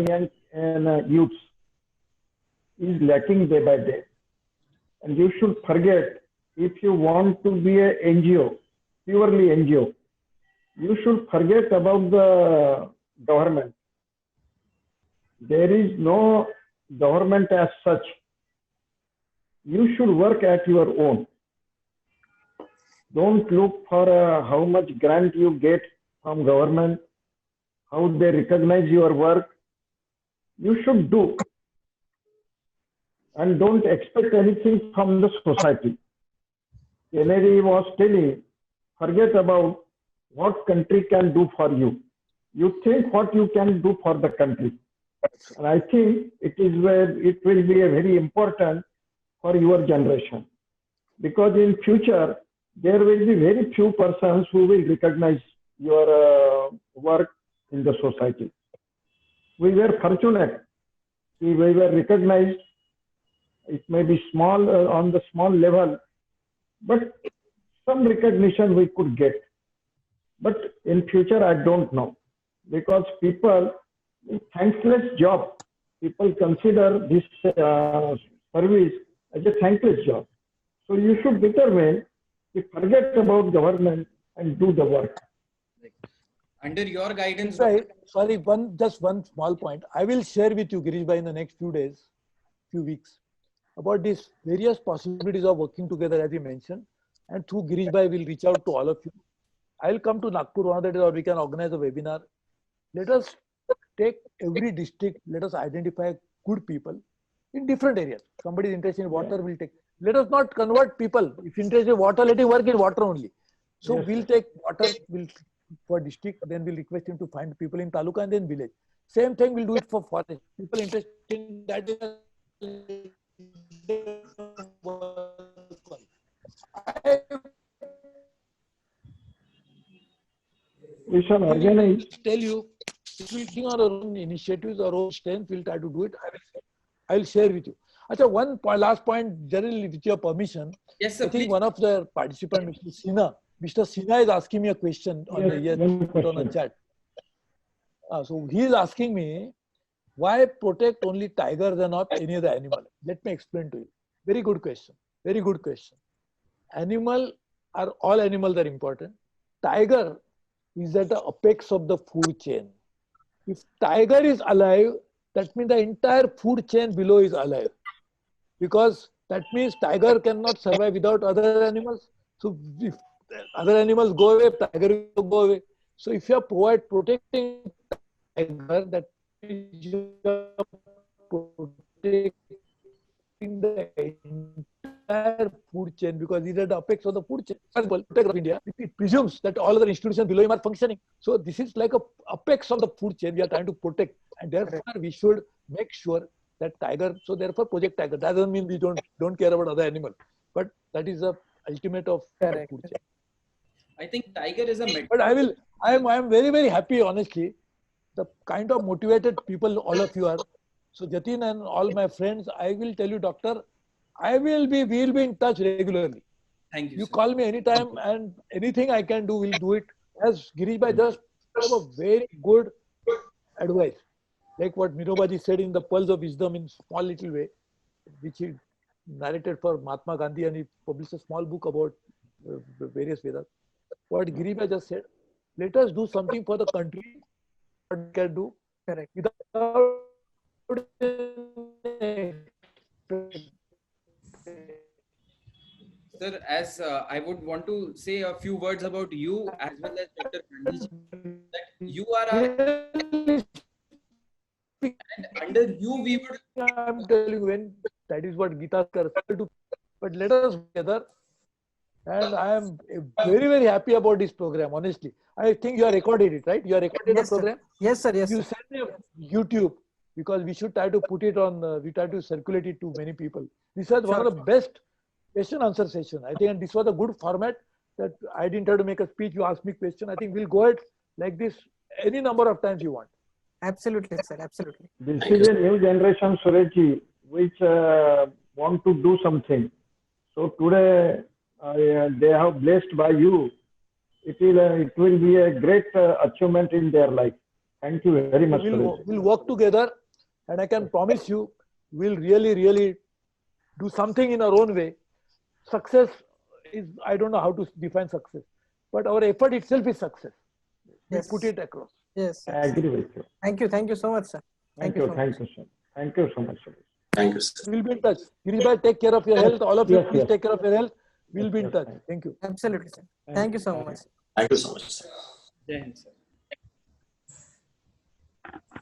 in youths is lacking day by day. And you should forget, if you want to be a NGO, purely NGO, you should forget about the government. There is no government as such. You should work at your own. Don't look for how much grant you get from government, how they recognize your work. You should do. And don't expect anything from the society. Kennedy was telling, forget about what country can do for you. You think what you can do for the country. And I think it will be a very important for your generation. Because in future, there will be very few persons who will recognize your work in the society. We were fortunate. We were recognized. It may be small, on the small level, but some recognition we could get. But in future, I don't know. Because people, thankless job. People consider this service as a thankless job. So you should determine to forget about government and do the work. Under your guidance. Right. Sorry, just one small point. I will share with you, Girish bhai, in the next few days, few weeks, about these various possibilities of working together, as you mentioned. And through Girish bhai, we'll reach out to all of you. I will come to Nagpur one of the days, or we can organize a webinar. Let us take every district, let us identify good people in different areas. Somebody is interested in water, we'll take. Let us not convert people. If interested in water, let him work in water only. So we'll take water for district, then we'll request him to find people in taluka and then village. Same thing we'll do it for forest. People interested in that. We shall organize. Tell you, if we think our own initiatives, our own strength, we'll try to do it. I will share with you. Achha, one last point, generally, with your permission. Yes, sir. I think one of the participants, Mr. Sinha is asking me a question on the chat. So he is asking me, why protect only tigers and not any other animal? Let me explain to you. Very good question. Very good question. All animals are important. Tiger is at the apex of the food chain. If tiger is alive, that means the entire food chain below is alive. Because that means tiger cannot survive without other animals. So if other animals go away, tiger will go away. So if you are protecting tiger, that means you are protecting the entire food chain, because these are the apex of the food chain. For example, India, it presumes that all other institutions below him are functioning. So this is like a apex of the food chain we are trying to protect, and therefore we should make sure that tiger. So therefore, Project Tiger. That doesn't mean we don't care about other animals, but that is the ultimate of food chain. I think tiger is a metaphor. But I am very, very happy, honestly, the kind of motivated people all of you are. So Jatin and all my friends, I will tell you, doctor, we'll be in touch regularly. Thank you. You call me anytime, and anything I can do, we'll do it. As Girish bhai just gave a very good advice. Like what Minobaji said in the Pearls of Wisdom in small little way, which he narrated for Mahatma Gandhi, and he published a small book about various Vedas. what Giribha just said. Let us do something for the country. What we can do Correct. without Sir, as I would want to say a few words about you as well as Dr. Gandhi, that you are our, and under you we would. I'm telling you, when that is what Gita Kar do. But let us together, and I am very, very happy about this program. Honestly, I think you are recorded it, right? You are recorded Yes, the sir. program. Yes, sir. Yes, You sir. send me a YouTube because we should try to put it on. We try to circulate it to many people. This was one of the best question answer session. I think, and this was a good format. That I didn't have to make a speech. You asked me question. I think we'll go ahead like this any number of times you want. Absolutely, sir. Absolutely. This is a new generation, Surajji, which want to do something. So today they are blessed by you. It will be a great achievement in their life. Thank you very much. We'll work together, and I can promise you, we'll really, really do something in our own way. Success is, I don't know how to define success, but our effort itself is success. We put it across. Yes. I agree with you. Thank you. Thank you so much, sir. Thank you, sir. Thank you so much, sir. Thank you, sir. We'll be in touch. Giribha, take care of your health. All of you, Yes, please yes. take care of your health. We'll be in Yes, touch. yes. Thank you. Absolutely, sir. Thank you so much. Thank you so much, sir. Jai Hind, sir.